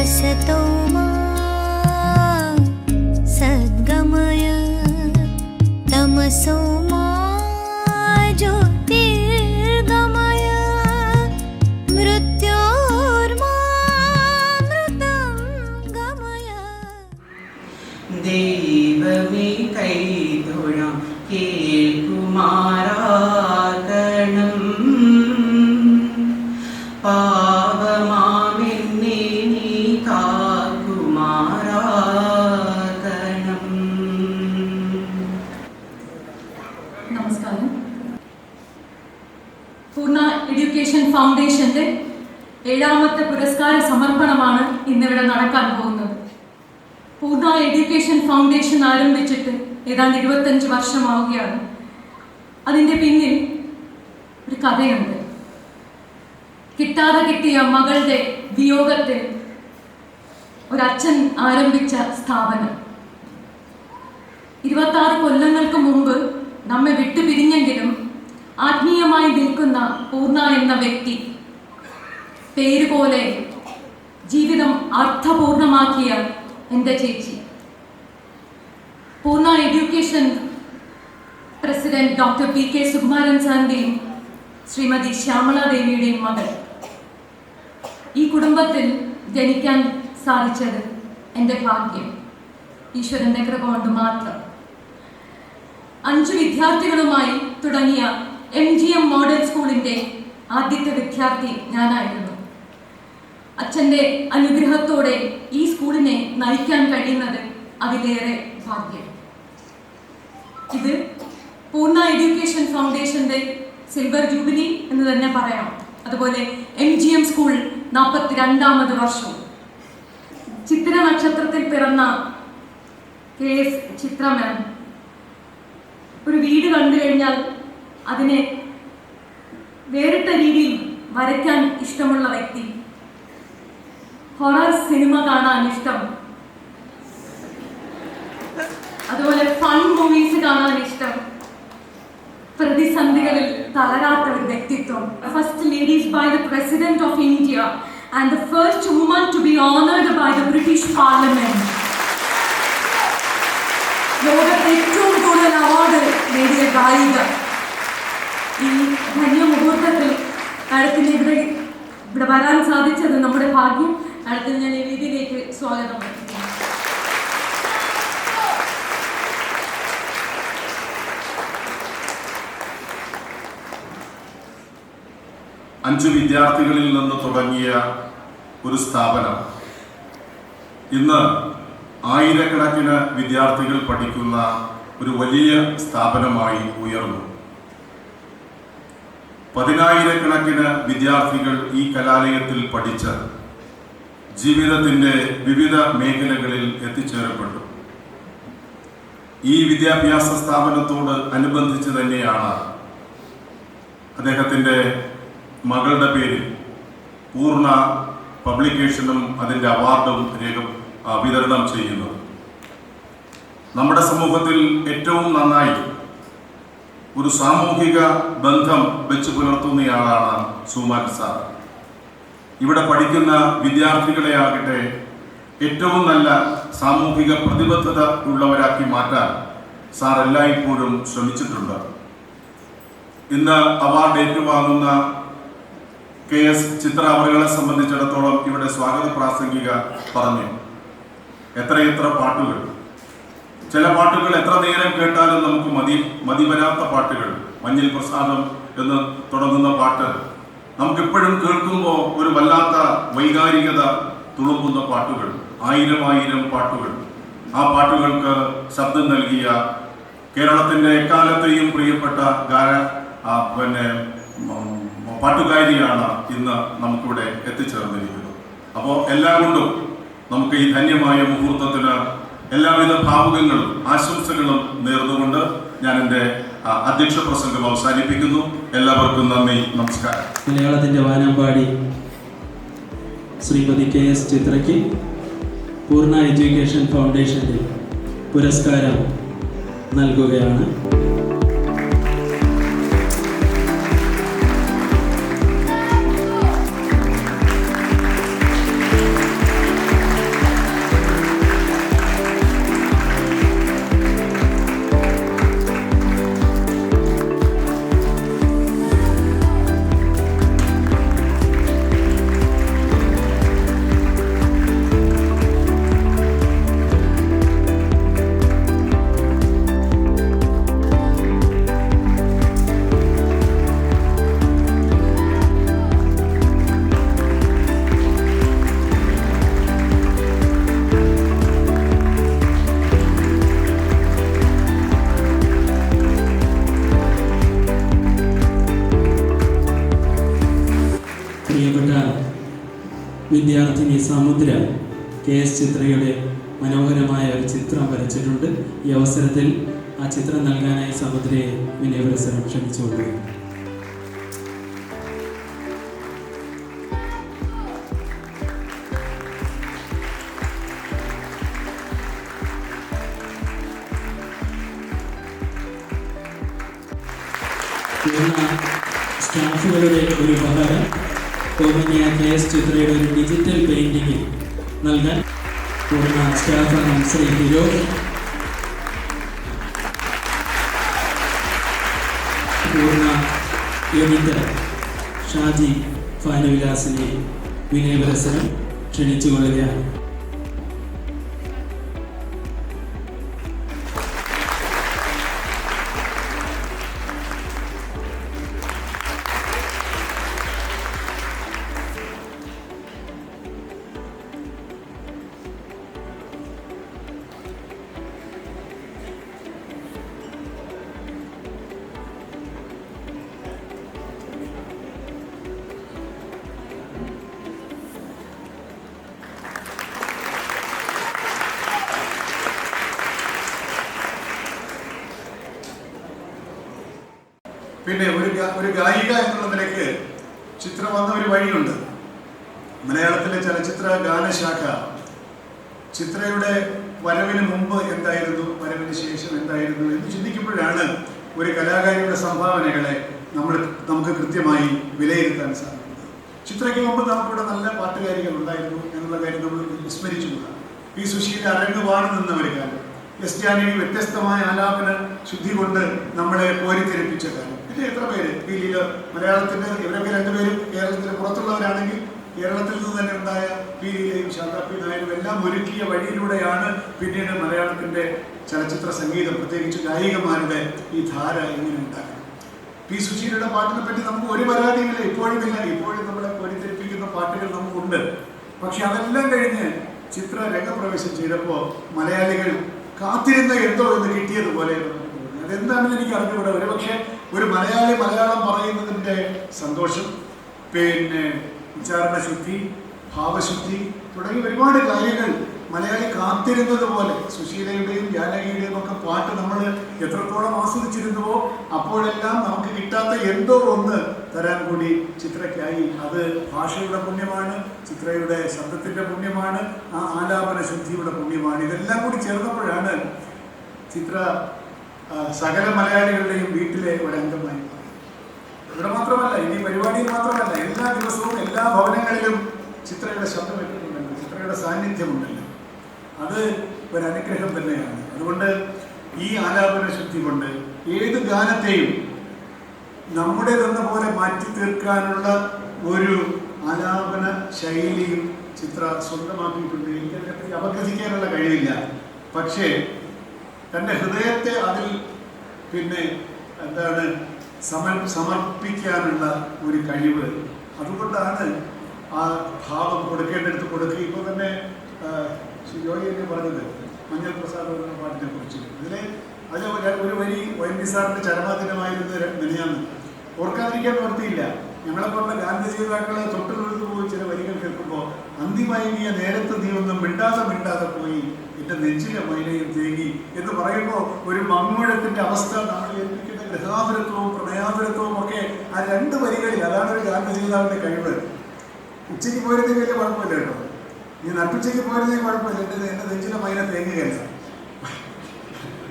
असतो मा सद्गमय तमसो मा ज्योतिर्गमय मृत्योर्मामृतं गमय। ദൈവമേ കൈതൊഴാം കേൾക്കുമാറാകണം പാപമാമെന്നെ നീ കാക്കുമാറാകണം. നമസ്കാരം. പൂർണ്ണ എഡ്യൂക്കേഷൻ ഫൗണ്ടേഷന്റെ 7ാമത്തെ പുരസ്കാര സമർപ്പണമാണ് ഇന്നിവിടെ നടക്കാൻ പോകുന്നത്. പൂർണ്ണ എഡ്യൂക്കേഷൻ ഫൗണ്ടേഷൻ ആരംഭിച്ചിട്ട് ഏതാണ്ട് 25 വർഷമാവുകയാണ്. അതിൻ്റെ പിന്നിൽ ഒരു കഥയുണ്ട്. കിട്ടാതെ കിട്ടിയ മകളുടെ വിയോഗത്തിൽ ഒരച്ഛൻ ആരംഭിച്ച സ്ഥാപനം 26 കൊല്ലങ്ങൾക്ക് മുമ്പ് നമ്മെ വിട്ടുപിരിഞ്ഞെങ്കിലും ആത്മീയമായി നിൽക്കുന്ന പൂർണ്ണ എന്ന വ്യക്തി പേര് പോലെ ജീവിതം അർത്ഥപൂർണമാക്കിയ എൻ്റെ ചേച്ചി, പൂർണ്ണ education president doctor PK Sukumaran സാറിൻ്റെയും ശ്രീമതി ശ്യാമള ദേവിയുടെയും മകൾ. ഈ കുടുംബത്തിൽ ജനിക്കാൻ സാധിച്ചത് എൻ്റെ ഭാഗ്യം, ഈശ്വരൻ്റെ കൃപ കൊണ്ട് മാത്രം. 5 വിദ്യാർത്ഥികളുമായി തുടങ്ങിയ MGM മോഡൽ സ്കൂളിൻ്റെ ആദ്യത്തെ വിദ്യാർത്ഥി ഞാനായിരുന്നു. അച്ഛൻ്റെ അനുഗ്രഹത്തോടെ ഈ സ്കൂളിനെ നയിക്കാൻ കഴിയുന്നത് അതിലേറെ ഭാഗ്യം. ഇത് പൂർണ്ണ എഡ്യൂക്കേഷൻ ഫൗണ്ടേഷന്റെ സിൽവർ ജൂബിലി എന്ന് തന്നെ പറയാം. അതുപോലെ MGM സ്കൂൾ 42ാമത് വർഷവും. ചിത്ര നക്ഷത്രത്തിൽ പിറന്ന KS ചിത്ര മാം ഒരു വീട് കണ്ടു കഴിഞ്ഞാൽ അതിനെ വേറിട്ട രീതിയിൽ വരയ്ക്കാൻ ഇഷ്ടമുള്ള വ്യക്തി, ഹൊറർ സിനിമ കാണാൻ ഇഷ്ടം, അതുപോലെ ഫൺ മൂവീസ് കാണാൻ ഇഷ്ടം, പ്രതിസന്ധികളിൽ തളരാത്ത ഒരു വ്യക്തിത്വം. First ladies by the president of India and the first woman to be honoured by the British parliament. ലോകത്തെ ഏറ്റവും കൂടുതൽ അവാർഡ് നേടിയ ഗായിക. ഈ ധന്യ മുഹൂർത്തത്തിൽ അടുത്തിന് ഇവിടെ വരാൻ സാധിച്ചത് നമ്മുടെ ഭാഗ്യം. അടുത്തിന് ഞാൻ ഈ വേദിയിലേക്ക് സ്വാഗതം ചെയ്യുന്നു. അഞ്ച് വിദ്യാർത്ഥികളിൽ നിന്ന് തുടങ്ങിയ ഒരു സ്ഥാപനം ഇന്ന് ആയിരക്കണക്കിന് വിദ്യാർത്ഥികൾ പഠിക്കുന്ന ഒരു വലിയ സ്ഥാപനമായി ഉയർന്നു. 10,000-കണക്കിന് വിദ്യാർത്ഥികൾ ഈ കലാലയത്തിൽ പഠിച്ച് ജീവിതത്തിൻ്റെ വിവിധ മേഖലകളിൽ എത്തിച്ചേരപ്പെട്ടു. ഈ വിദ്യാഭ്യാസ സ്ഥാപനത്തോട് അനുബന്ധിച്ച് തന്നെയാണ് അദ്ദേഹത്തിൻ്റെ മകളുടെ പേരിൽ പൂർണ്ണ പബ്ലിക്കേഷനും അതിൻ്റെ അവാർഡും വിതരണം ചെയ്യുന്നത്. നമ്മുടെ സമൂഹത്തിൽ ഏറ്റവും നന്നായി ഒരു സാമൂഹിക ബന്ധം വെച്ച് പുലർത്തുന്നയാളാണ് സുകുമാരൻ സാർ. ഇവിടെ പഠിക്കുന്ന വിദ്യാർത്ഥികളെ ആകട്ടെ ഏറ്റവും നല്ല സാമൂഹിക പ്രതിബദ്ധത ഉള്ളവരാക്കി മാറ്റാൻ സാർ എല്ലായ്പ്പോഴും ശ്രമിച്ചിട്ടുണ്ട്. ഇന്ന് അവാർഡ് ഏറ്റുവാങ്ങുന്ന KS ചിത്ര അവരുകളെ സംബന്ധിച്ചിടത്തോളം ഇവിടെ സ്വാഗത പ്രാസംഗിക പറഞ്ഞു. എത്രയെത്ര പാട്ടുകൾ, ചില പാട്ടുകൾ എത്ര നേരം കേട്ടാലും നമുക്ക് മതി വരാത്ത പാട്ടുകൾ. മഞ്ഞിൽ പ്രസാദം എന്ന് തുടങ്ങുന്ന പാട്ട് നമുക്കെപ്പോഴും കേൾക്കുമ്പോൾ ഒരു വല്ലാത്ത വൈകാരികത തുളുമ്പുന്ന പാട്ടുകൾ, 1000 പാട്ടുകൾ. ആ പാട്ടുകൾക്ക് ശബ്ദം നൽകിയ കേരളത്തിൻ്റെ എക്കാലത്തെയും പ്രിയപ്പെട്ട പാട്ടുകാരിയാണ് ഇന്ന് നമുക്കിവിടെ എത്തിച്ചേർന്നിരിക്കുന്നത്. അപ്പോൾ എല്ലാം കൊണ്ടും നമുക്ക് ഈ ധന്യമായ മുഹൂർത്തത്തിന് എല്ലാവിധ ഭാവുകങ്ങളും ആശംസകളും നേർന്നുകൊണ്ട് ഞാൻ എൻ്റെ അധ്യക്ഷ പ്രസംഗം അവസാനിപ്പിക്കുന്നു. എല്ലാവർക്കും നന്ദി, നമസ്കാരം. മലയാളത്തിൻ്റെ വാനമ്പാടി ശ്രീമതി KS ചിത്രയ്ക്ക് പൂർണ്ണ എഡ്യൂക്കേഷൻ ഫൗണ്ടേഷൻ്റെ പുരസ്കാരം നൽകുകയാണ്. പ്രിയപ്പെട്ട വിദ്യാർത്ഥിനി സമുദ്ര KS ചിത്രയുടെ മനോഹരമായ ഒരു ചിത്രം വരച്ചിട്ടുണ്ട്. ഈ അവസരത്തിൽ ആ ചിത്രം നൽകാനായി സമുദ്രയെ വിനയപുരസരം ക്ഷണിച്ചുകൊള്ളുകയാണ്. സ്റ്റാഫുകളുടെ ഒരു ഉപഹാരം ഓമനിയ KS ചിത്രയുടെ ഒരു ഡിജിറ്റൽ പെയിന്റിംഗ് നൽകാൻ പൂർണ്ണ സ്റ്റാഫ് അംഗം ശ്രീ ഫിരോസ്, പൂർണ്ണ എഡിറ്റർ ഷാജി ഫാനുവിലാസിനെ വിനയപുരസരം ക്ഷണിച്ചുകൊള്ളുകയാണ്. പിന്നെ ഒരു ഗായിക എന്നുള്ള നിലയ്ക്ക് ചിത്രം വന്ന ഒരു വഴിയുണ്ട്. മലയാളത്തിലെ ചലച്ചിത്ര ഗാനശാഖ ചിത്രയുടെ വരവിന് മുമ്പ് എന്തായിരുന്നു, വരവിന് ശേഷം എന്തായിരുന്നു എന്ന് ചിന്തിക്കുമ്പോഴാണ് ഒരു കലാകാരിയുടെ സംഭാവനകളെ നമുക്ക് കൃത്യമായി വിലയിരുത്താൻ സാധിക്കുന്നത്. ചിത്രയ്ക്ക് മുമ്പ് നമുക്കിവിടെ നല്ല പാട്ടുകാരികൾ ഉണ്ടായിരുന്നു എന്നുള്ള കാര്യം നമ്മൾ വിസ്മരിച്ചുകൂടാ. P. സുശീല അരങ്ങുവാണ് നിന്ന ഒരു കാലം, S. ജാനകി വ്യത്യസ്തമായ ആലാപന ശുദ്ധി കൊണ്ട് നമ്മളെ കോരിത്തെരിപ്പിച്ച കാലം. പിന്നെ എത്ര പേര് പീലിയില് മലയാളത്തിന്റെ, ഇവരൊക്കെ രണ്ടുപേരും കേരളത്തിന് പുറത്തുള്ളവരാണെങ്കിൽ കേരളത്തിൽ നിന്ന് തന്നെ ഉണ്ടായ പീലിയിലെയും ശാന്ത P. നായരും എല്ലാം ഒരുക്കിയ വഴിയിലൂടെയാണ് പിന്നീട് മലയാളത്തിന്റെ ചലച്ചിത്ര സംഗീതം, പ്രത്യേകിച്ച് ഗായികമാരുടെ ഈ ധാര ഇങ്ങനെ ഉണ്ടാക്കുന്നത്. P. സുശീലയുടെ പാട്ടിനെ പറ്റി നമുക്ക് ഒരു പരാതിയുമില്ല, ഇപ്പോഴും നമ്മളെ കോരിത്തെരിപ്പിക്കുന്ന പാട്ടുകൾ നമുക്കുണ്ട്. പക്ഷെ അതെല്ലാം കഴിഞ്ഞ് ചിത്ര രംഗപ്രവേശം ചെയ്തപ്പോൾ മലയാളികൾ കാത്തിരുന്ന എന്തോ എന്ന് കിട്ടിയതുപോലെ അതെന്താണെന്ന് എനിക്ക് അറിഞ്ഞുകൂടാ. പക്ഷേ ഒരു മലയാളി മലയാളം പറയുന്നതിൻ്റെ സന്തോഷം, പിന്നെ ഉച്ചാരണശുദ്ധി, ഭാവശുദ്ധി തുടങ്ങി ഒരുപാട് കാര്യങ്ങൾ മലയാളി കാത്തിരുന്നത് പോലെ സുശീലയുടെയും ജാനകിയുടെയും ഒക്കെ പാട്ട് നമ്മൾ എത്രത്തോളം ആസ്വദിച്ചിരുന്നുവോ അപ്പോഴെല്ലാം നമുക്ക് കിട്ടാത്ത എന്തോ ഒന്ന് തരാൻ കൂടി ചിത്രയ്ക്കായി. അത് ഭാഷയുടെ പുണ്യമാണ്, ചിത്രയുടെ ശബ്ദത്തിൻ്റെ പുണ്യമാണ്, ആ ആലാപന ശുദ്ധിയുടെ പുണ്യമാണ്. ഇതെല്ലാം കൂടി ചേർന്നപ്പോഴാണ് ചിത്ര സകല മലയാളികളുടെയും വീട്ടിലെ ഒരംഗമായി. ഇവിടെ മാത്രമല്ല, ഇനി പരിപാടിയിൽ മാത്രമല്ല, എല്ലാ ദിവസവും എല്ലാ ഭവനങ്ങളിലും ചിത്രയുടെ ശബ്ദം എത്തുന്നുണ്ടല്ലോ, ചിത്രയുടെ സാന്നിധ്യമുണ്ടല്ലോ. അത് ഒരനുഗ്രഹം തന്നെയാണ്. അതുകൊണ്ട് ഈ ആലാപന ശുദ്ധി കൊണ്ട് ഏത് ഗാനത്തെയും നമ്മുടേതെന്ന പോലെ മാറ്റി തീർക്കാനുള്ള ഒരു ആലാപന ശൈലിയും ചിത്ര സ്വന്തമാക്കിയിട്ടുണ്ട്. എനിക്കതിനെപ്പറ്റി അപഗ്രഥിക്കാനുള്ള കഴിവില്ല. പക്ഷേ തൻ്റെ ഹൃദയത്തെ അതിൽ പിന്നെ സമർപ്പിക്കാനുള്ള ഒരു കഴിവ്, അതുകൊണ്ടാണ് ആ ഭാവം കൊടുക്കേണ്ടടുത്ത് കൊടുക്കുക. ഇപ്പോൾ തന്നെ ജോയി എന്നെ പറഞ്ഞത് മഞ്ഞൾ പ്രസാദ് എന്ന പാട്ടിനെ കുറിച്ച്, അതിൽ ഒരു വരി ONV സാറിൻ്റെ ചരമാദിനമായിരുന്ന മിനിയാന്ന് ഓർക്കാതിരിക്കാൻ നിർത്തിയില്ല. ഞങ്ങളെപ്പോലുള്ള ഗാന്ധിജീവിതാക്കളെ തൊട്ടുകൊടുത്തു പോയി ചില വരികൾ കേൾക്കുമ്പോൾ, അന്തിമയങ്ങിയ നേരത്ത് നീ ഒന്നും മിണ്ടാതെ പോയി എൻ്റെ നെഞ്ചിലെ മൈനയും തേങ്ങി എന്ന് പറയുമ്പോൾ ഒരു മങ്ങൂഴത്തിൻ്റെ അവസ്ഥ നമ്മൾ ഏൽപ്പിക്കുന്ന ഗൃഹാതുരത്വവും പ്രണയാതുരത്വവും ഒക്കെ ആ രണ്ട് വരികളിൽ, അതാണ് ഒരു ഗാനരചയിതാവിൻ്റെ കഴിവ്. ഉച്ചയ്ക്ക് പോയിരുന്നെങ്കിൽ വലിയ കുഴപ്പമില്ല കേട്ടോ. നീ നട്ടുച്ചയ്ക്ക് പോയിരുന്നെങ്കിൽ കുഴപ്പമില്ല, എൻ്റെ നെഞ്ചിലെ മൈന തേങ്ങുകയല്ല.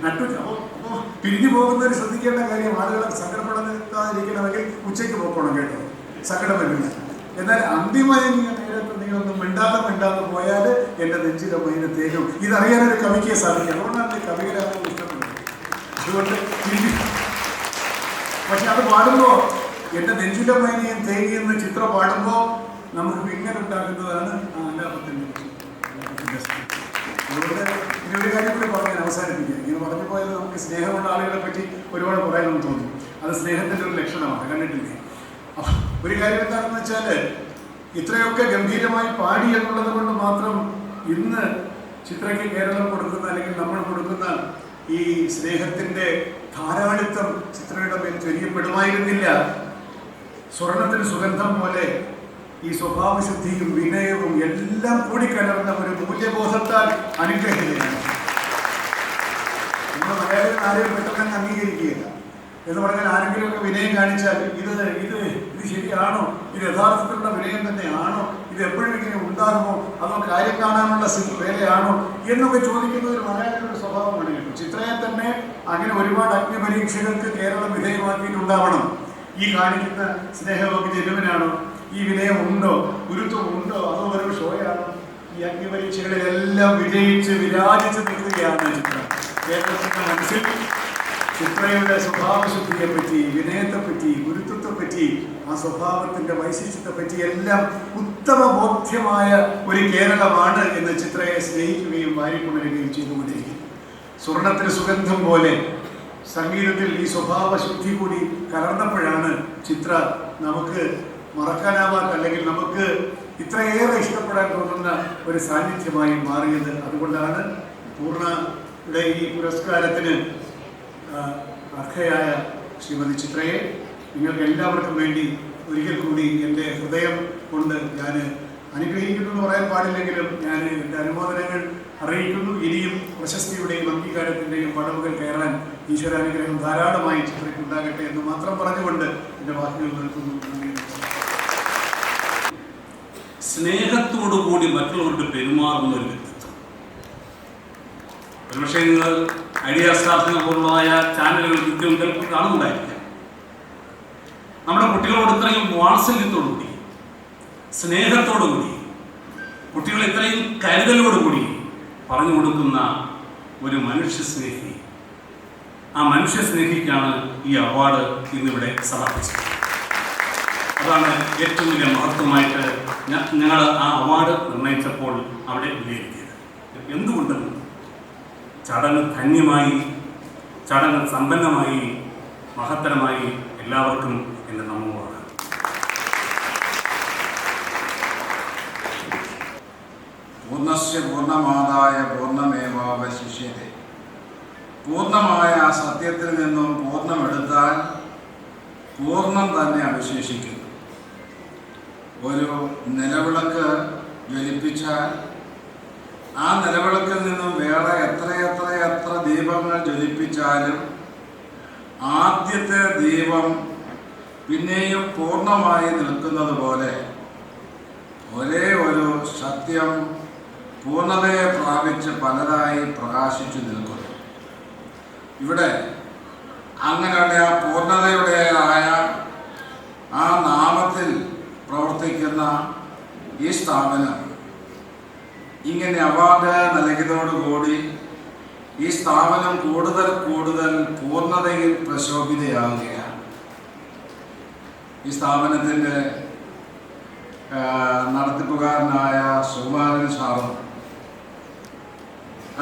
അപ്പോൾ പിരിഞ്ഞു പോകുന്നവർ ശ്രദ്ധിക്കേണ്ട കാര്യം, ആളുകളെ സങ്കടപ്പെടാതിരിക്കണമെങ്കിൽ ഉച്ചയ്ക്ക് പോക്കണം കേട്ടോ, സങ്കടം വരില്ല. എന്നാൽ അന്തിമയങ്ങിയ നേരത്ത് നീ ഒന്നും മിണ്ടാതെ പോയാൽ എൻ്റെ നെഞ്ചിലെ മൈന തേങ്ങും. ഇതറിയാനൊരു കവിക്ക് സാധിക്കും. അതുകൊണ്ടാണ് കവികളെ ഇഷ്ടപ്പെടുന്നത്. അതുകൊണ്ട് പക്ഷെ അത് പാടുമ്പോൾ എൻ്റെ നെഞ്ചിലെ മൈനയും തേങ്ങിയെന്ന് ചിത്രം പാടുമ്പോൾ നമുക്ക് ഇങ്ങനെ ഉണ്ടാകുന്നതാണ് ആ ആലാപത്തിൻ്റെ. അതുകൊണ്ട് ഇനി ഒരു കാര്യം കൂടി പറഞ്ഞ് അവസാനിപ്പിക്കുക. ഇങ്ങനെ പറഞ്ഞു പോയാൽ നമുക്ക് സ്നേഹമുള്ള ആളുകളെ പറ്റി ഒരുപാട് പറയാൻ തോന്നും. അത് സ്നേഹത്തിൻ്റെ ഒരു ലക്ഷണമാണ്, കണ്ടിട്ടില്ലേ? അപ്പം ഒരു കാര്യം എന്താണെന്ന് വെച്ചാൽ, ഇത്രയൊക്കെ ഗംഭീരമായി പാടി എന്നുള്ളത് കൊണ്ട് മാത്രം ഇന്ന് ചിത്രയ്ക്ക് കേരളം കൊടുക്കുന്ന, അല്ലെങ്കിൽ നമ്മൾ കൊടുക്കുന്ന ഈ സ്നേഹത്തിൻ്റെ ധാരാളിത്തം ചിത്രയുടെ മേൽ ചൊരിയപ്പെടുമായിരുന്നില്ല. സ്വർണത്തിന് സുഗന്ധം പോലെ ഈ സ്വഭാവശുദ്ധിയും വിനയവും എല്ലാം കൂടിക്കലർന്ന ഒരു മൂല്യബോധത്താൽ അനുഗ്രഹിക്കുകയാണ്. നമ്മൾ മലയാളികൾ ആരെയും പെട്ടെന്ന് അംഗീകരിക്കുകയില്ല. എന്ന് പറഞ്ഞാൽ ആരെങ്കിലുമൊക്കെ വിനയം കാണിച്ചാൽ ഇത് ശരിയാണോ, ഇത് യഥാർത്ഥത്തിലുള്ള വിനയം തന്നെയാണോ, ഇത് എപ്പോഴും ഇങ്ങനെ ഉണ്ടാകുമോ, അതോ കാര്യം കാണാനുള്ള വേലയാണോ എന്നൊക്കെ ചോദിക്കുന്ന ഒരു മലയാളികളുടെ സ്വഭാവമാണ് കേട്ടോ. ചിത്രയെ തന്നെ അങ്ങനെ ഒരുപാട് അഗ്നിപരീക്ഷകൾക്ക് കേരളം വിധേയമാക്കിയിട്ടുണ്ടാവണം. ഈ കാണിക്കുന്ന സ്നേഹമൊക്കെ ജനുവിനാണോ, ഈ വിനയം ഉണ്ടോ, ഗുരുത്വം ഉണ്ടോ, അതോ ഒരു ഷോയാണോ? ഈ അഗ്നിപരീക്ഷകളിലെല്ലാം വിജയിച്ച് വിരാജിച്ച് നിൽക്കുകയാണ് ചിത്രം. കേരളത്തിൻ്റെ മനസ്സിൽ ചിത്രയുടെ സ്വഭാവശുദ്ധിയെപ്പറ്റി, വിനയത്തെപ്പറ്റി, ഗുരുത്വത്തെപ്പറ്റി, ആ സ്വഭാവത്തിൻ്റെ വൈശിഷ്ട്യത്തെപ്പറ്റി എല്ലാം ഉത്തമ ബോധ്യമായ ഒരു കേരളമാണ് എന്ന് ചിത്രയെ സ്നേഹിക്കുകയും വാരിക്കൊണ്ടുവരികയും ചെയ്തുകൊണ്ടിരിക്കും. സ്വർണത്തിന് സുഗന്ധം പോലെ സംഗീതത്തിൽ ഈ സ്വഭാവശുദ്ധി കൂടി കലർന്നപ്പോഴാണ് ചിത്ര നമുക്ക് മറക്കാനാവാത്ത, അല്ലെങ്കിൽ നമുക്ക് ഇത്രയേറെ ഇഷ്ടപ്പെടാൻ തോന്നുന്ന ഒരു സാന്നിധ്യമായി മാറിയത്. അതുകൊണ്ടാണ് പൂർണ്ണയുടെ ഈ പുരസ്കാരത്തിന് അർഹയായ ശ്രീമതി ചിത്രയെ നിങ്ങൾക്ക് എല്ലാവർക്കും വേണ്ടി ഒരിക്കൽ കൂടി എൻ്റെ ഹൃദയം കൊണ്ട് ഞാൻ അനുഗ്രഹിക്കുന്നു എന്ന് പറയാൻ പാടില്ലെങ്കിലും ഞാൻ എൻ്റെ അനുമോദനങ്ങൾ അറിയിക്കുന്നു. ഇനിയും പ്രശസ്തിയുടെയും അംഗീകാരത്തിൻ്റെയും പടവുകൾ കയറാൻ ഈശ്വരാനുഗ്രഹം ധാരാളമായി ചിത്രയ്ക്കുണ്ടാകട്ടെ എന്ന് മാത്രം പറഞ്ഞുകൊണ്ട് എൻ്റെ വാക്കുകൾ നിർത്തുന്നു. സ്നേഹത്തോടു കൂടി മറ്റുള്ളവർക്ക് പെരുമാറുന്ന ഒരു വ്യക്തിത്വം. ഒരുപക്ഷെ നിങ്ങൾ ഐഡിയ സ്റ്റാർസിനെ പോലുള്ളതായ ചാനലുകൾ നിത്യവും ചിലപ്പോൾ കാണുന്നുണ്ടായിരിക്കാം. നമ്മുടെ കുട്ടികളോട് ഇത്രയും വാത്സല്യത്തോടുകൂടി, സ്നേഹത്തോടുകൂടി, കുട്ടികളെ ഇത്രയും കരുതലോടുകൂടി പറഞ്ഞു കൊടുക്കുന്ന ഒരു മനുഷ്യസ്നേഹി. ആ മനുഷ്യസ്നേഹിക്കാണ് ഈ അവാർഡ് ഇന്നിവിടെ സമർപ്പിച്ചത്. അതാണ് ഏറ്റവും വലിയ മഹത്വമായിട്ട് ഞങ്ങൾ ആ അവാർഡ് നിർണയിച്ചപ്പോൾ അവിടെ വിലയിരുത്തിയത്. എന്തുകൊണ്ടെന്ന് ചടങ്ങ് ധന്യമായി, ചടങ്ങ് സമ്പന്നമായി, മഹത്തരമായി എല്ലാവർക്കും എൻ്റെ നന്ദിയാണ്. പൂർണ്ണസ്യ പൂർണ്ണമാതായ പൂർണ്ണമേവാവശിഷ്യതേ. പൂർണ്ണമായ ആ സത്യത്തിൽ നിന്നും പൂർണ്ണമെടുത്താൽ പൂർണ്ണം തന്നെ അവശേഷിക്കുന്നു. ഒരു നിലവിളക്ക് ജ്വലിപ്പിച്ചാൽ ആ നിലവിളക്കിൽ നിന്നും വേറെ എത്ര ദീപങ്ങൾ ജ്വലിപ്പിച്ചാലും ആദ്യത്തെ ദീപം പിന്നെയും പൂർണ്ണമായി നിൽക്കുന്നത് പോലെ ഒരേ ഒരു സത്യം പൂർണ്ണതയെ പ്രാപിച്ച് പലതായി പ്രകാശിച്ചു നിൽക്കുന്നു. ഇവിടെ അങ്ങനെയുള്ള ആ പൂർണ്ണതയുടേതായ ആ നാമത്തിൽ പ്രവർത്തിക്കുന്ന ഈ സ്ഥാപനം ഇങ്ങനെ അവാർഡ് നൽകിയതോടുകൂടി ഈ സ്ഥാപനം കൂടുതൽ പൂർണ്ണതയിൽ പ്രശോഭിതയാവുകയാണ്. ഈ സ്ഥാപനത്തിൻ്റെ നടത്തിപ്പുകാരനായ സുകുമാരൻ സാറും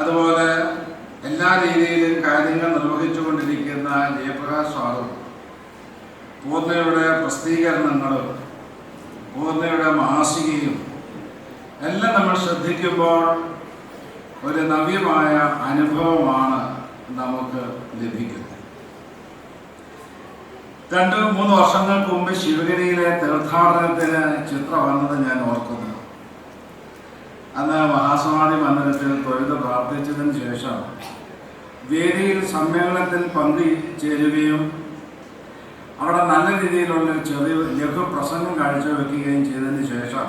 അതുപോലെ എല്ലാ രീതിയിലും കാര്യങ്ങൾ നിർവഹിച്ചുകൊണ്ടിരിക്കുന്ന ജയപ്രകാശ് സാറും പൂർണ്ണയുടെ പ്രസിദ്ധീകരണങ്ങളും പൂർണ്ണയുടെ മാസികയും എല്ലാം നമ്മൾ ശ്രദ്ധിക്കുമ്പോൾ ഒരു നവ്യമായ അനുഭവമാണ് നമുക്ക് ലഭിക്കുന്നത്. 2-3 വർഷങ്ങൾക്ക് മുമ്പ് ശിവഗിരിയിലെ തീർത്ഥാടനത്തിന് ചിത്ര വന്നത് ഞാൻ ഓർക്കുന്നു. അന്ന് മഹാസമാധി മന്ദിരത്തിൽ തൊഴുത് പ്രാർത്ഥിച്ചതിന് ശേഷം വേദിയിൽ സമ്മേളനത്തിൽ പങ്കുചേരുകയും അവിടെ നല്ല രീതിയിലുള്ള ചെറിയ ലഘു പ്രസംഗം കാഴ്ചവെക്കുകയും ചെയ്തതിന് ശേഷം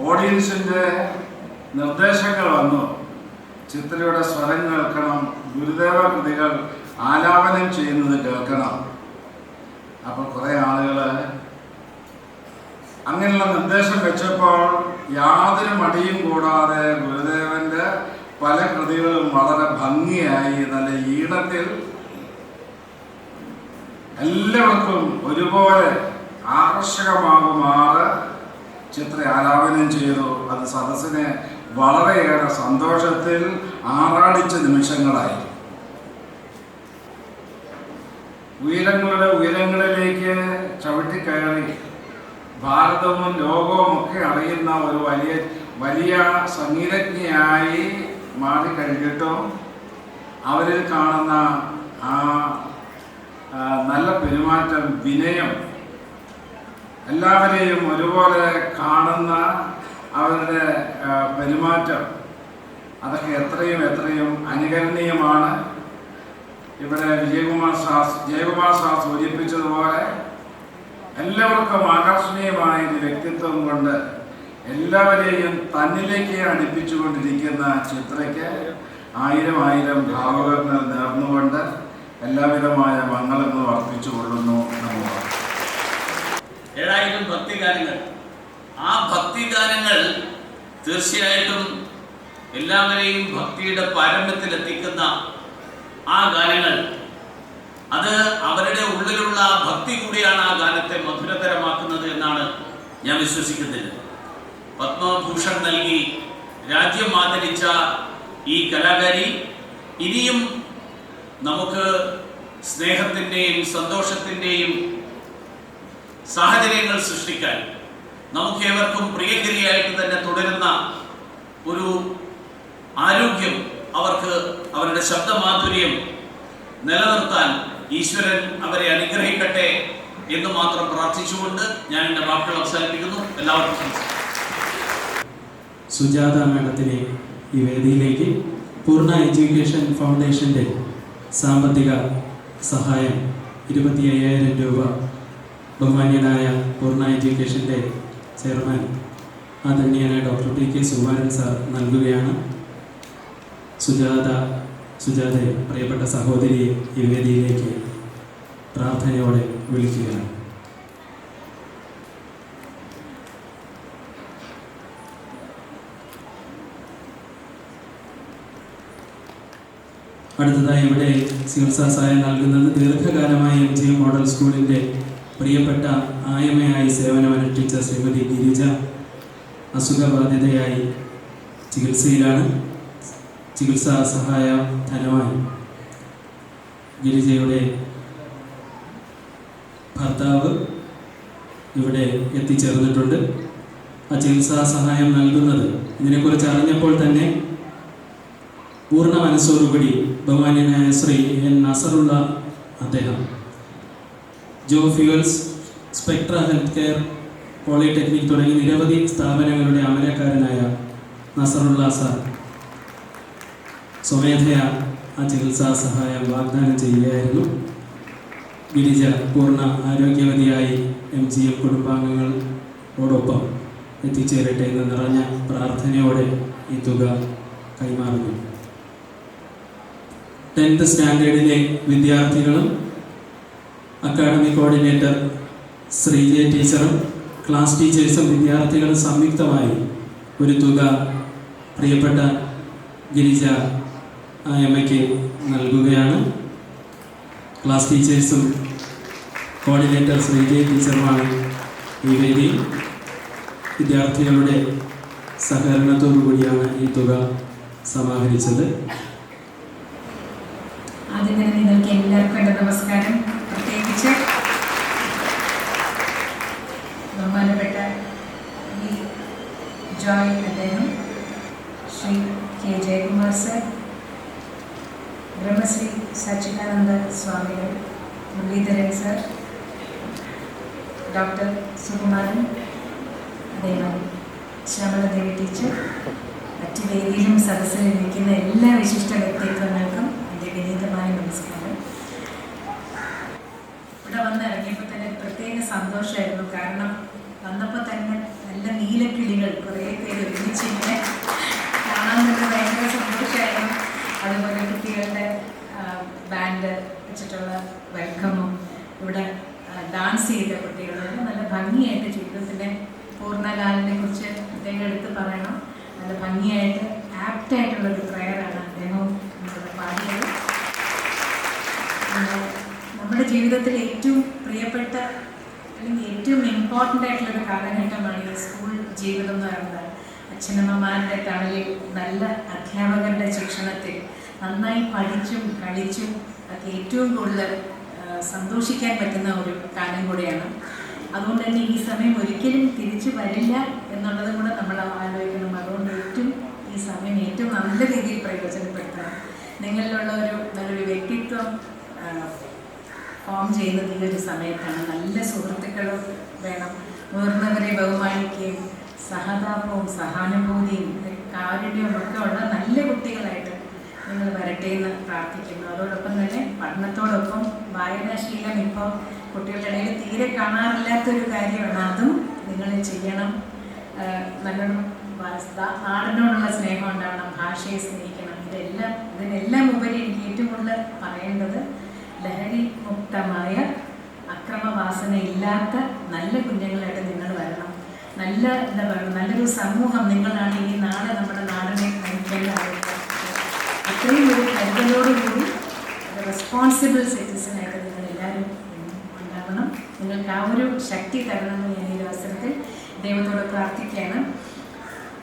ഓഡിയൻസിൻ്റെ നിർദ്ദേശങ്ങൾ വന്നു. ചിത്രയുടെ സ്വരം കേൾക്കണം, ഗുരുദേവ കൃതികൾ ആലാപനം ചെയ്യുന്നത് കേൾക്കണം. അപ്പോൾ കുറേ ആളുകൾ അങ്ങനെയുള്ള നിർദ്ദേശം വെച്ചപ്പോൾ യാതൊരു മടിയും കൂടാതെ ഗുരുദേവൻ്റെ പല കൃതികളും വളരെ ഭംഗിയായി നല്ല ഈണത്തിൽ എല്ലാവർക്കും ഒരുപോലെ ആകർഷകമാകുമാറ് ചിത്ര ആലാപനം ചെയ്തു. അത് സദസ്സിനെ വളരെയേറെ സന്തോഷത്തിൽ ആറാടിച്ച നിമിഷങ്ങളായി. ഉയരങ്ങളുടെ ഉയരങ്ങളിലേക്ക് ചവിട്ടിക്കയറി ഭാരതവും ലോകവും ഒക്കെ അറിയുന്ന ഒരു വലിയ സംഗീതജ്ഞയായി മാറിക്കഴിഞ്ഞിട്ടും അവരിൽ കാണുന്ന ആ നല്ല പെരുമാറ്റം, വിനയം, എല്ലാവരെയും ഒരുപോലെ കാണുന്ന അവരുടെ പെരുമാറ്റം, അതൊക്കെ എത്രയും അനുകരണീയമാണ്. ഇവിടെ ജയകുമാർ സാർ സൂചിപ്പിച്ചതുപോലെ എല്ലാവർക്കും ആകർഷണീയമായ ഒരു വ്യക്തിത്വം കൊണ്ട് എല്ലാവരെയും തന്നിലേക്ക് അടുപ്പിച്ചുകൊണ്ടിരിക്കുന്ന ചിത്രയ്ക്ക് ആയിരം ഭാവുകങ്ങൾ നേർന്നുകൊണ്ട് എല്ലാവിധമായ മംഗളങ്ങളും അർപ്പിച്ചുകൊള്ളുന്നു. നമുക്ക് 7000 ഭക്തിഗാനങ്ങൾ. ആ ഭക്തിഗാനങ്ങൾ തീർച്ചയായിട്ടും എല്ലാവരെയും ഭക്തിയുടെ പാരമ്യത്തിലെത്തിക്കുന്ന ആ ഗാനങ്ങൾ, അത് അവരുടെ ഉള്ളിലുള്ള ഭക്തി കൂടിയാണ് ആ ഗാനത്തെ മധുരതരമാക്കുന്നത് എന്നാണ് ഞാൻ വിശ്വസിക്കുന്നത്. പത്മഭൂഷൺ നൽകി രാജ്യം ആദരിച്ച ഈ കലാകാരി ഇനിയും നമുക്ക് സ്നേഹത്തിൻ്റെയും സന്തോഷത്തിൻ്റെയും സാഹചര്യങ്ങൾ സൃഷ്ടിക്കാൻ, നമുക്ക് ഏവർക്കും പ്രിയങ്കരിയായിട്ട് തന്നെ തുടരുന്ന ഒരു ആരോഗ്യം, അവർക്ക് അവരുടെ ശബ്ദമാധുര്യം നിലനിർത്താൻ ഈശ്വരൻ അവരെ അനുഗ്രഹിക്കട്ടെ എന്ന് മാത്രം പ്രാർത്ഥിച്ചുകൊണ്ട് ഞാൻ എൻ്റെ വാക്കുകൾ അവസാനിപ്പിക്കുന്നു. എല്ലാവർക്കും സുജാത മാഡത്തിനെ ഈ വേദിയിലേക്ക് പൂർണ്ണ എഡ്യൂക്കേഷൻ ഫൗണ്ടേഷൻ്റെ സാമ്പത്തിക സഹായം 25,000 രൂപ ബഹുമാന്യനായ പൂർണ്ണ എഡ്യൂക്കേഷൻ്റെ ചെയർമാൻ ആദരണീയനായ ഡോക്ടർ PK സുകുമാരൻ സാർ നൽകുകയാണ്. സുജാതയെ പ്രിയപ്പെട്ട സഹോദരിയെ ഈ വേദിയിലേക്ക് പ്രാർത്ഥനയോടെ വിളിക്കുകയാണ്. അടുത്തതായി ഇവിടെ ചികിത്സാ സഹായം നൽകുന്നത് ദീർഘകാലമായി MGM മോഡൽ സ്കൂളിൻ്റെ പ്രിയപ്പെട്ട ആയമയായി സേവനമനുഷ്ഠിച്ച ശ്രീമതി ഗിരിജ അസുഖബാധിതയായി ചികിത്സയിലാണ്. ചികിത്സാ സഹായ ധനമായി ഗിരിജയുടെ ഭർത്താവ് ഇവിടെ എത്തിച്ചേർന്നിട്ടുണ്ട്. ആ ചികിത്സാ സഹായം നൽകുന്നത് ഇതിനെക്കുറിച്ച് അറിഞ്ഞപ്പോൾ തന്നെ പൂർണ്ണ മനസ്സോടുകൂടി ബഹുമാന്യനായ ശ്രീ N. നസറുള്ള അദ്ദേഹം, Jo Fuels, Spectra Health Care, polytechnic തുടങ്ങി നിരവധി സ്ഥാപനങ്ങളുടെ അമരക്കാരനായ നസറുള്ള സാർ സ്വമേധയാ ആ ചികിത്സാ സഹായം വാഗ്ദാനം ചെയ്യുകയായിരുന്നു. ഗിരിജ പൂർണ്ണ ആരോഗ്യവതിയായി MGM കുടുംബാംഗങ്ങളോടൊപ്പം എത്തിച്ചേരട്ടെ എന്ന് നിറഞ്ഞ പ്രാർത്ഥനയോടെ ഈ തുക കൈമാറുന്നു. 10th സ്റ്റാൻഡേർഡിലെ വിദ്യാർത്ഥികളും അക്കാഡമിക് കോർഡിനേറ്റർ ശ്രീജ ടീച്ചറും ക്ലാസ് ടീച്ചേഴ്സും വിദ്യാർത്ഥികളും സംയുക്തമായി ഒരു തുക പ്രിയപ്പെട്ട ഗിരിജ അമ്മയ്ക്ക് നൽകുകയാണ്. ക്ലാസ് ടീച്ചേഴ്സും കോർഡിനേറ്റർ ശ്രീജ ടീച്ചറുമാണ് ഈ വേദി. വിദ്യാർത്ഥികളുടെ സഹകരണത്തോടു കൂടിയാണ് ഈ തുക സമാഹരിച്ചത്. ആദ്യം തന്നെ നിങ്ങൾക്ക് എല്ലാവർക്കും എൻ്റെ നമസ്കാരം. പ്രത്യേകിച്ച് ബഹുമാനപ്പെട്ട ജോയ് അദ്ദേഹം, ശ്രീ K. ജയകുമാർ സർ, ബ്രഹ്മശ്രീ സച്ചിദാനന്ദ സ്വാമികൾ, മുരളീധരൻ സർ, ഡോക്ടർ സുകുമാരൻ, അതേമാതിരി ശ്യാമളദേവി ടീച്ചർ, മറ്റ് വേദിയിലും സദസ്സിലും ഇരിക്കുന്ന എല്ലാ വിശിഷ്ട വ്യക്തിത്വങ്ങൾക്കും എൻ്റെ വിനീതമായ നമസ്കാരം. ഇവിടെ സന്തോഷമായിരുന്നു. കാരണം വന്നപ്പോൾ തന്നെ നല്ല നീലക്കിളികൾ കുറേ പേര് ഒരുമിച്ച് ഇങ്ങനെ കാണാൻ തന്നെ ഭയങ്കര സന്തോഷമായിരുന്നു. അതുപോലെ കുട്ടികളുടെ ബാൻഡ് വെച്ചിട്ടുള്ള വെൽക്കമും ഇവിടെ ഡാൻസ് ചെയ്ത കുട്ടികളും നല്ല ഭംഗിയായിട്ട് ചെയ്തു. പിന്നെ പൂർണ്ണലാലിനെ കുറിച്ച് അദ്ദേഹം എടുത്ത് പറയണം. നല്ല ഭംഗിയായിട്ട് ആപ്റ്റായിട്ടുള്ളൊരു പ്രയറാണ് അദ്ദേഹവും ഇവിടെ പാടിയത്. നമ്മുടെ ജീവിതത്തിൽ ഏറ്റവും പ്രിയപ്പെട്ട അല്ലെങ്കിൽ ഏറ്റവും ഇമ്പോർട്ടൻ്റ് ആയിട്ടുള്ളൊരു കാലഘട്ടമാണ് ഈ സ്കൂൾ ജീവിതം എന്ന് പറയുന്നത്. അച്ഛനമ്മമാരുടെ തണലിൽ നല്ല അധ്യാപകരുടെ ശിക്ഷണത്തിൽ നന്നായി പഠിച്ചും കളിച്ചും ഒക്കെ ഏറ്റവും കൂടുതൽ സന്തോഷിക്കാൻ പറ്റുന്ന ഒരു കാലം കൂടിയാണ്. അതുകൊണ്ട് തന്നെ ഈ സമയം ഒരിക്കലും തിരിച്ചു വരില്ല എന്നുള്ളതും കൂടെ നമ്മൾ ആലോചിക്കണം. അതുകൊണ്ട് ഈ സമയം ഏറ്റവും നല്ല രീതിയിൽ പ്രയോജനപ്പെടുത്തണം. നിങ്ങളിലുള്ള നല്ലൊരു വ്യക്തിത്വം ഫോം ചെയ്യുന്നത് ഈ ഒരു സമയത്താണ്. നല്ല സുഹൃത്തുക്കൾ വേണം. മുതിർന്നവരെ ബഹുമാനിക്കുകയും സഹതാപവും സഹാനുഭൂതിയും കാരുണ്യവും ഒക്കെ ഉള്ള നല്ല കുട്ടികളായിട്ട് നിങ്ങൾ വരട്ടെ എന്ന് പ്രാർത്ഥിക്കുന്നു. അതോടൊപ്പം തന്നെ പഠനത്തോടൊപ്പം വായനാശീലം ഇപ്പോൾ കുട്ടികളുടെ ഇടയിൽ തീരെ കാണാറില്ലാത്തൊരു കാര്യമാണ്. അതും നിങ്ങൾ ചെയ്യണം. നല്ലോണം നാടിനോടുള്ള സ്നേഹം ഉണ്ടാവണം, ഭാഷയെ സ്നേഹിക്കണം. ഇതിനെല്ലാം ഉപരി എനിക്ക് ഏറ്റവും കൂടുതൽ പറയേണ്ടത് ലഹരി മുക്തമായ അക്രമവാസന ഇല്ലാത്ത നല്ല കുഞ്ഞുങ്ങളായിട്ട് നിങ്ങൾ വരണം. എന്താ പറയുക, നല്ലൊരു സമൂഹം നിങ്ങളാണ് ഈ നമ്മുടെ നാടിനെ നയിക്കേണ്ട ആളുകൾ. അത്രയും ഒരു കരുതലോടുകൂടി റെസ്പോൺസിബിൾ സിറ്റിസനായിട്ട് നിങ്ങൾ എല്ലാവരും ഉണ്ടാവണം. നിങ്ങൾക്ക് ആ ഒരു ശക്തി തരണമെന്ന് ഞാൻ ഈ അവസരത്തിൽ ദൈവത്തോട് പ്രാർത്ഥിക്കുകയാണ്.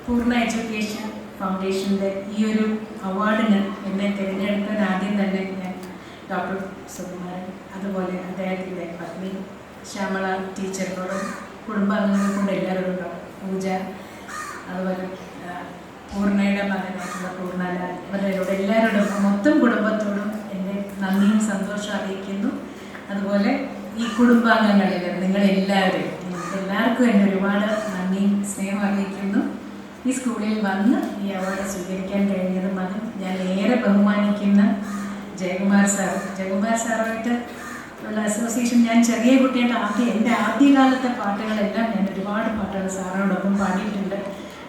പൂർണ്ണ എഡ്യൂക്കേഷൻ ഫൗണ്ടേഷൻ്റെ ഈ ഒരു അവാർഡിന് എന്നെ തിരഞ്ഞെടുക്കാൻ ആദ്യം തന്നെ ഞാൻ ഡോക്ടർ സുകുമാരൻ, അതുപോലെ അദ്ദേഹത്തിൻ്റെ പത്നി ശ്യാമള ടീച്ചറിനോടും കുടുംബാംഗങ്ങളെ കൊണ്ട് എല്ലാവരോടും, പൂജ, അതുപോലെ പൂർണ്ണയുടെ മകനായിട്ടുള്ള പൂർണ്ണലാൽ, അവരോട് എല്ലാവരോടും മൊത്തം കുടുംബത്തോടും എൻ്റെ നന്ദിയും സന്തോഷം അറിയിക്കുന്നു. അതുപോലെ ഈ കുടുംബാംഗങ്ങളിൽ നിങ്ങളെല്ലാവർക്കും എൻ്റെ ഒരുപാട് നന്ദിയും സ്നേഹം അറിയിക്കുന്നു. ഈ സ്കൂളിൽ വന്ന് ഈ അവാർഡ് സ്വീകരിക്കാൻ കഴിഞ്ഞതും അതും ഞാൻ ഏറെ ബഹുമാനിക്കുന്ന ജയകുമാർ സാറുമായിട്ട് ഉള്ള അസോസിയേഷൻ. ഞാൻ ചെറിയ കുട്ടിയുടെ എൻ്റെ ആദ്യകാലത്തെ പാട്ടുകളെല്ലാം ഞാൻ ഒരുപാട് പാട്ടുകൾ സാറിനോടൊപ്പം പാടിയിട്ടുണ്ട്.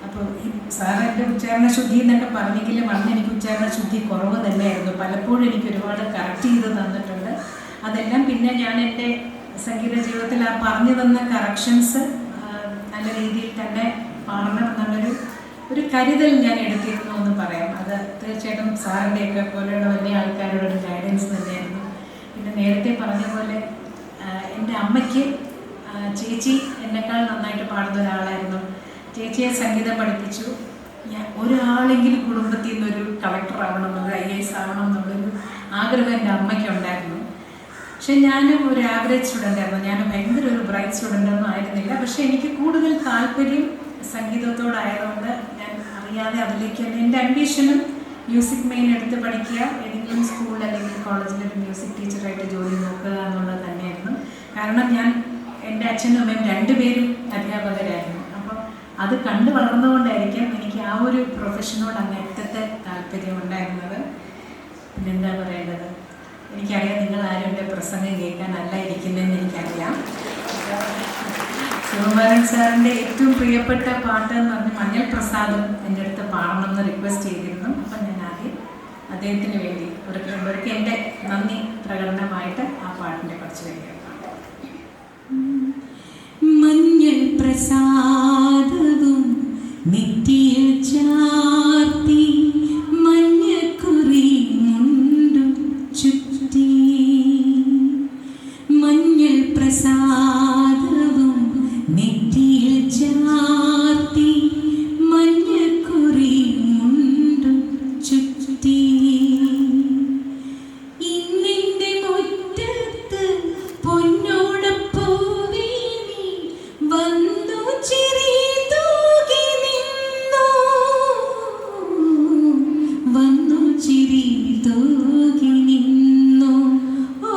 അപ്പോൾ ഈ സാറിൻ്റെ ഉച്ചാരണ ശുദ്ധി എന്നൊക്കെ പറഞ്ഞെങ്കിലും അന്ന് എനിക്ക് ഉച്ചാരണ ശുദ്ധി കുറവ് തന്നെയായിരുന്നു. പലപ്പോഴും എനിക്ക് ഒരുപാട് കറക്റ്റ് ചെയ്ത് തന്നിട്ടുണ്ട്. അതെല്ലാം പിന്നെ ഞാൻ എൻ്റെ സംഗീത ജീവിതത്തിൽ ആ പറഞ്ഞു തന്ന കറക്ഷൻസ് നല്ല രീതിയിൽ തന്നെ പാടണം എന്നുള്ളൊരു കരുതൽ ഞാൻ എടുത്തിരുന്നു എന്ന് പറയാം. അത് തീർച്ചയായിട്ടും സാറിൻ്റെയൊക്കെ പോലെയുള്ള വലിയ ആൾക്കാരുടെ ഒരു ഗൈഡൻസ് തന്നെയായിരുന്നു. പിന്നെ നേരത്തെ പറഞ്ഞ പോലെ എൻ്റെ അമ്മയ്ക്ക് ചേച്ചി എന്നെക്കാൾ നന്നായിട്ട് പാടുന്ന ഒരാളായിരുന്നു. ചേച്ചിയെ സംഗീതം പഠിപ്പിച്ചു. ഞാൻ ഒരാളെങ്കിലും കുടുംബത്തിൽ നിന്നൊരു കളക്ടർ ആവണം എന്നുള്ള IAS ആവണം എന്നുള്ളൊരു ആഗ്രഹം എൻ്റെ അമ്മയ്ക്കുണ്ടായിരുന്നു. പക്ഷെ ഞാനും ഒരു ആവറേജ് സ്റ്റുഡൻ്റ് ആയിരുന്നു. ഞാൻ ഭയങ്കര ഒരു ബ്രൈറ്റ് സ്റ്റുഡൻ്റ് ഒന്നും ആയിരുന്നില്ല. പക്ഷെ എനിക്ക് കൂടുതൽ താല്പര്യം സംഗീതത്തോടായതുകൊണ്ട് ഞാൻ അറിയാതെ അതിലേക്ക് എൻ്റെ അംബീഷനും മ്യൂസിക് മെയിൻ എടുത്ത് പഠിക്കുക, ഏതെങ്കിലും സ്കൂൾ അല്ലെങ്കിൽ കോളേജിലൊരു മ്യൂസിക് ടീച്ചറായിട്ട് ജോലി നോക്കുക എന്നുള്ളത് തന്നെയായിരുന്നു. കാരണം എൻ്റെ അച്ഛനും അമ്മയും രണ്ടുപേരും അധ്യാപകരായിരുന്നു. അപ്പോൾ അത് കണ്ടു വളർന്നുകൊണ്ടായിരിക്കും എനിക്ക് ആ ഒരു പ്രൊഫഷനോട് അങ്ങനത്തെ താല്പര്യം ഉണ്ടായിരുന്നത്. പിന്നെന്താ പറയേണ്ടത്, എനിക്കറിയാം നിങ്ങളാരും എൻ്റെ പ്രസംഗം കേൾക്കാനല്ല ഇരിക്കുന്നതെന്ന് എനിക്കറിയാം. സുകുമാരൻ സാറിൻ്റെ ഏറ്റവും പ്രിയപ്പെട്ട പാട്ട് എന്ന് പറഞ്ഞ് മഞ്ഞൾ പ്രസാദം എൻ്റെ അടുത്ത് പാടണമെന്ന് റിക്വസ്റ്റ് ചെയ്തിരുന്നു. അപ്പം ഞാൻ ആദ്യം അദ്ദേഹത്തിന് വേണ്ടി ഒരിക്കലും എൻ്റെ നന്ദി പ്രകടനമായിട്ട് ആ പാട്ടിൻ്റെ കുറച്ച് വരികൾ പാടാം. മഞ്ഞൾ പ്രസാദവും നെറ്റിയിൽ ചാർത്തി മഞ്ഞക്കുറി മുണ്ടു ചുറ്റി മഞ്ഞൾ പ്രസാദവും നെറ്റിയിൽ ചാർത്തി മഞ്ഞക്കുറി മുണ്ടു ചുറ്റി ഇന്നിന്റെ മുറ്റത്ത് പൊന്നോടപ്പൂവേ നീ വന്നു ചിരി തൂകി നിന്നു വന്നു ചിരി തൂകി നിന്നു ഓ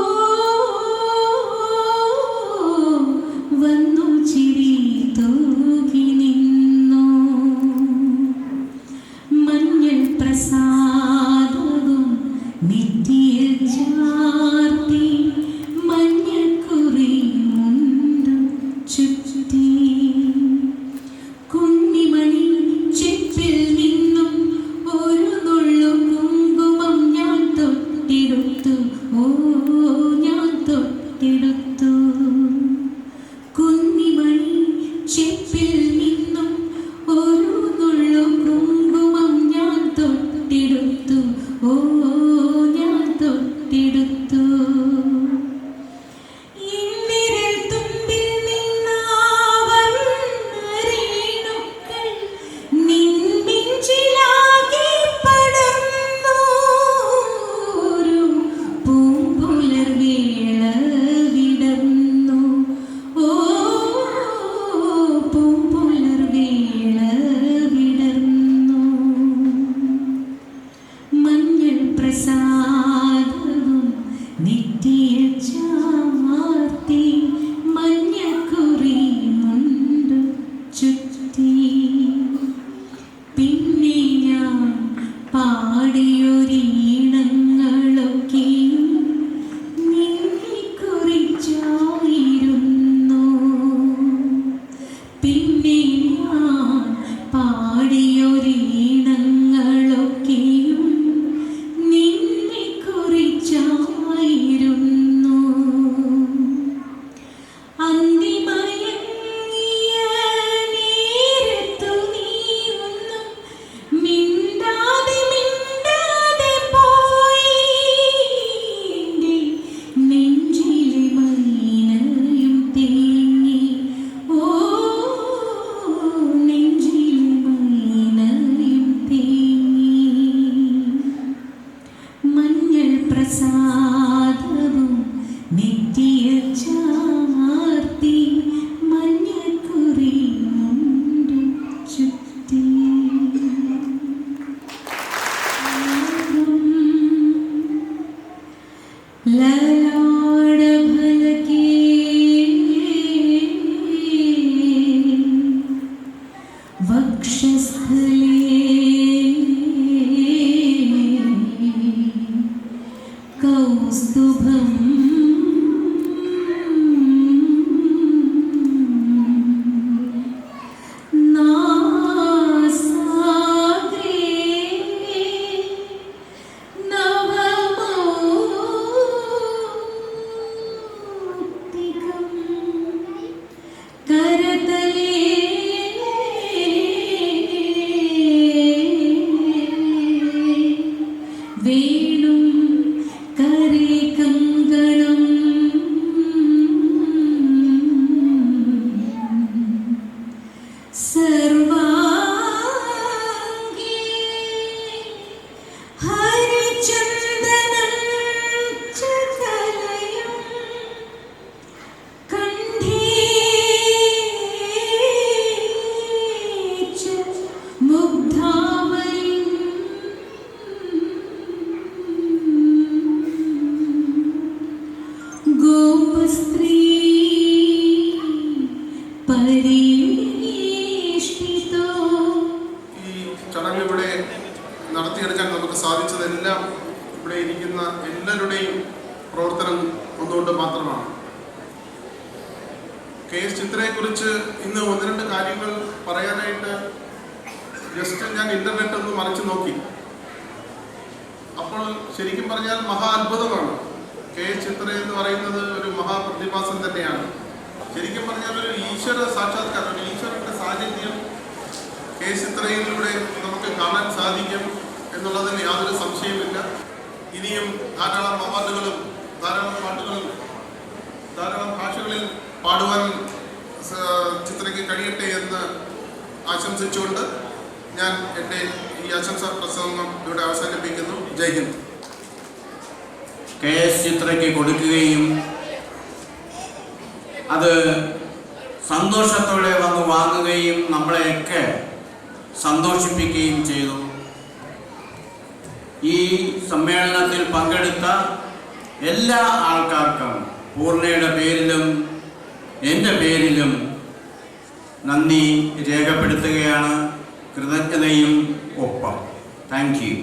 സ്ത്രീ പരിവേഷ്ടിതോ. ഈ ചടങ്ങ് ഇവിടെ നടത്തിയെടുക്കാൻ നമുക്ക് സാധിച്ചതെല്ലാം ഇവിടെ ഇരിക്കുന്ന എല്ലാവരുടെയും പ്രവർത്തനം ഒന്നുകൊണ്ട് മാത്രമാണ്. KS ചിത്രയെക്കുറിച്ച് ഇന്ന് ഒന്ന് രണ്ട് കാര്യങ്ങൾ പറയാനായിട്ട് ജസ്റ്റ് ഞാൻ ഇന്റർനെറ്റ് ഒന്ന് മറിച്ച് നോക്കി. അപ്പോൾ ശരിക്കും പറഞ്ഞാൽ മഹാ അത്ഭുതമാണ്. KS ചിത്ര എന്ന് പറയുന്നത് ഒരു മഹാപ്രതിഭാസം തന്നെയാണ്. ശരിക്കും പറഞ്ഞാൽ ഒരു ഈശ്വര സാക്ഷാത്കാരം, ഒരു ഈശ്വരന്റെ സാന്നിധ്യം KS ചിത്രയിലൂടെ നമുക്ക് കാണാൻ സാധിക്കും എന്നുള്ളതിന് യാതൊരു സംശയമില്ല. ഇനിയും ധാരാളം അവാർഡുകളും ധാരാളം പാട്ടുകളും ധാരാളം ഭാഷകളിൽ പാടുവാൻ ചിത്രയ്ക്ക് കഴിയട്ടെ എന്ന് ആശംസിച്ചുകൊണ്ട് ഞാൻ എൻ്റെ ഈ ആശംസാ പ്രസംഗം ഇവിടെ അവസാനിപ്പിക്കുന്നു. ജയ് ഹിന്ദ്. KS ചിത്രയ്ക്ക് കൊടുക്കുകയും അത് സന്തോഷത്തോടെ വന്ന് വാങ്ങുകയും നമ്മളെയൊക്കെ സന്തോഷിപ്പിക്കുകയും ചെയ്തു. ഈ സമ്മേളനത്തിൽ പങ്കെടുത്ത എല്ലാ ആൾക്കാർക്കും പൂർണ്ണയുടെ പേരിലും എൻ്റെ പേരിലും നന്ദി രേഖപ്പെടുത്തുകയാണ്. കൃതജ്ഞതയും ഒപ്പം. Thank you.